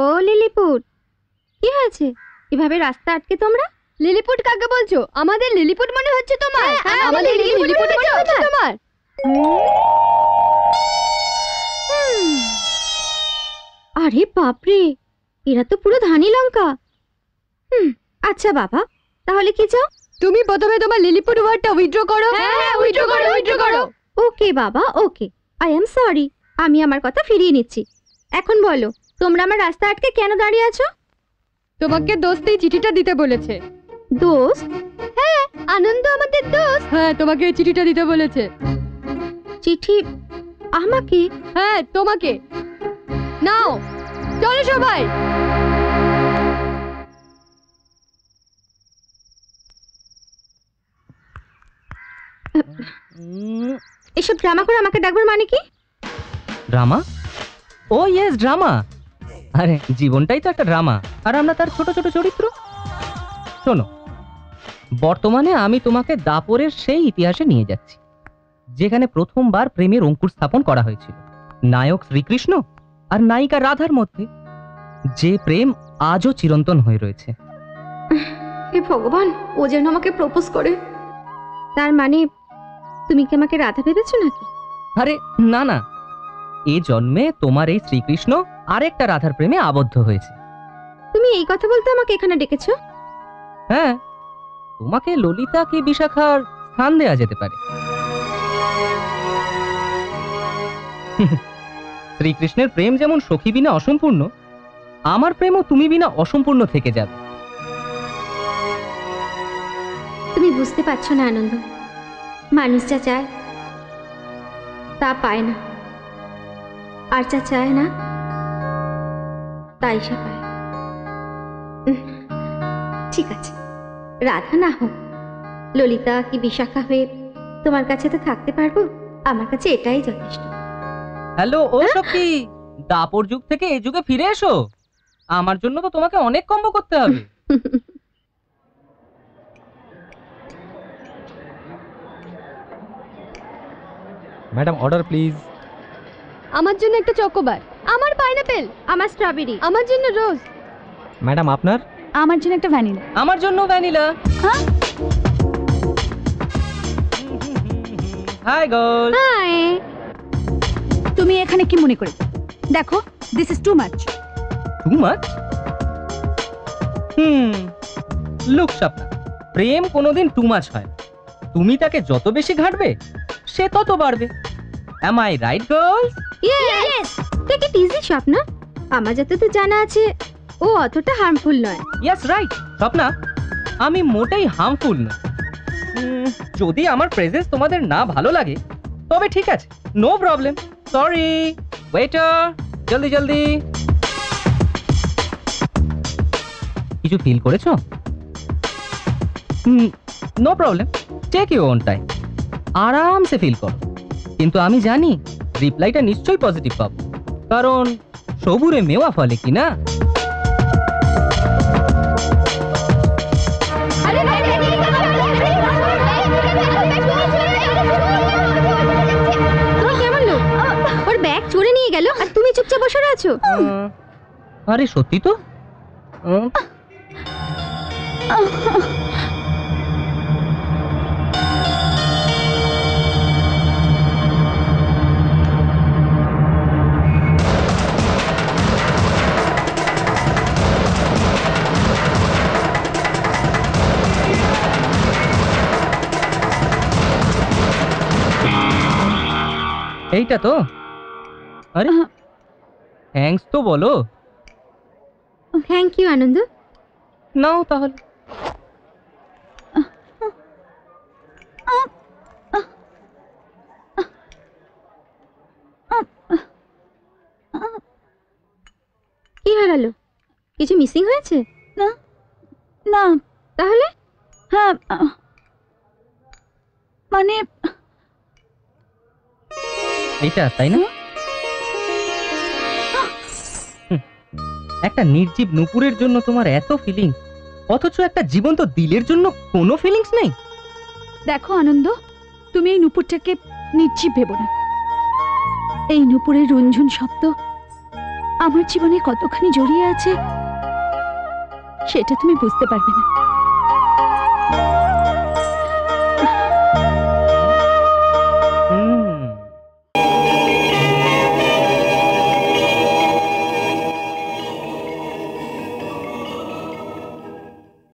ও lilliput, কি হয়েছে? কিভাবে রাস্তা আটকে তোমরা? লিলিপুট কাকে বলছো? আমাদের লিলিপুট মনে হচ্ছে তোমার? আমাদের লিলিপুট মনে হচ্ছে তোমার? আরে বাপরে, এরা তো পুরো ধানি লঙ্কা। আচ্ছা বাবা, তাহলে কি চাও? তুমি প্রথমে তোমার লিলিপুট ওয়ার্ডটা উইথড্র করো। হ্যাঁ, উইথড্র করো, উইথড্র করো। ওকে বাবা, ওকে। আই এম সরি, আমি আমার কথা ফিরিয়ে নিচ্ছি। এখন বলো, তোমরা আমার রাস্তা আটকে কেন দাঁড়িয়ে আছো? তোমাকে দোস্তেই চিঠিটা দিতে বলেছে। দোস্ত? হ্যাঁ, আনন্দ আমাদের দোস্ত। হ্যাঁ, তোমাকে এই চিঠিটা দিতে বলেছে। চিঠি আমাকে? হ্যাঁ, তোমাকে। নাও, চলো সবাই। এসব ড্রামা করে আমাকে ডাকবার মানে কি? ড্রামা? ও ইয়েস, ড্রামা। আরে জীবনটাই তো একটা ড্রামা, আর আমরা তার ছোট ছোট চরিত্র। শোনো, বর্তমানে আমি তোমাকে দাপরের সেই ইতিহাসে নিয়ে যাচ্ছি, যেখানে প্রথমবার প্রেমের অঙ্কুর স্থাপন করা হয়েছিল নায়ক শ্রীকৃষ্ণ আর নায়িকা রাধার মধ্যে, যে প্রেম আজও চিরন্তন হয়ে রয়েছে। হে ভগবান, ও যেন আমাকে প্রপোজ করে। তার মানে তুমি কি আমাকে রাধা ভেবেছো নাকি? আরে না না, এ জন্মে তোমার এই শ্রীকৃষ্ণ আরেকটা রাধার প্রেমে আবদ্ধ হয়েছে। তুমি এই কথা বলতে আমাকে এখানে ডেকেছো? হ্যাঁ, তোমাকে ললিতা কি বিশাখার স্থান দেয়া যেতে পারে। শ্রীকৃষ্ণের প্রেম যেমন সখী বিনা অসম্পূর্ণ, আমার প্রেমও তুমি বিনা অসম্পূর্ণ থেকে যাবে। তুমি বুঝতে পারছো না আনন্দ, মানুষ যা চায় তা পায় না, আর যা চায় না তাই সে পায়। ঠিক আছে, রাধা না হোক, ললিতা কি বিশাখা হয়ে তোমার কাছে তো থাকতে পারবো। আমার কাছে এটাই যথেষ্ট। হ্যালো ও সখী, দাপর যুগ থেকে এই যুগে ফিরে এসো। আমার জন্য তো তোমাকে অনেক কম্বো করতে হবে। Madam, order please. আমার জন্য একটা চকোবার, আমার পাইনাপেল, আমার স্ট্রবেরি, আমার জন্য রোজ। ম্যাডাম আপনার? আমার জন্য একটা ভ্যানিলা। আমার জন্য ভ্যানিলা। হ্যাঁ, হাই গার্ল। হাই। তুমি এখানে কি মনে করে? দেখো, this is too much. Too much? Look Swapna, প্রেম কোনোদিন টু মাচ হয় না। তুমি তাকে যত বেশি ঘাঁটবে, সে তত বাড়বে। Am I right, girls? Yes, take it easy Swapna. আমার যতদূর জানা আছে ও অতটা হার্মফুল নয়। Yes, right, Swapna. আমি মোটেই হার্মফুল নই। যদি আমার প্রেজেন্স তোমাদের না ভালো লাগে, তবে ঠিক আছে, নো প্রবলেম। সরি, ওয়েটার, জলদি জলদি। কিছু ফিল করেছো? No problem, take your own time, আরামসে ফিল করো। কিন্তু আমি জানি রিপ্লাইটা নিশ্চয়ই পজিটিভ পাবো, কারণ সবুরে মেওয়া ফলে কি না। কেমন লোক, ওর ব্যাগ চুরি নিয়ে গেল আর তুমি চুপচাপ বসে আছো। আরে সত্যি তো। এইটা তো। আরে থ্যাঙ্কস তো বলো। থ্যাংক ইউ আনন্দ। নাও তাহলে। কি হারালো? কিছু মিসিং হয়েছে? না না। তাহলে? হ্যাঁ, মানে এইটা, তাই না? একটা নির্জীব নুপুরের জন্য তোমার এত ফিলিংস, অথচ একটা জীবন্ত দিলের জন্য কোনো ফিলিংস নেই। দেখো আনন্দ, তুমি এই নুপুরটাকে নির্জীব ভেবো না। এই নুপুরের রুনঝুন শব্দ আমার জীবনে কতখানি জড়িয়ে আছে সেটা তুমি বুঝতে পারবে না।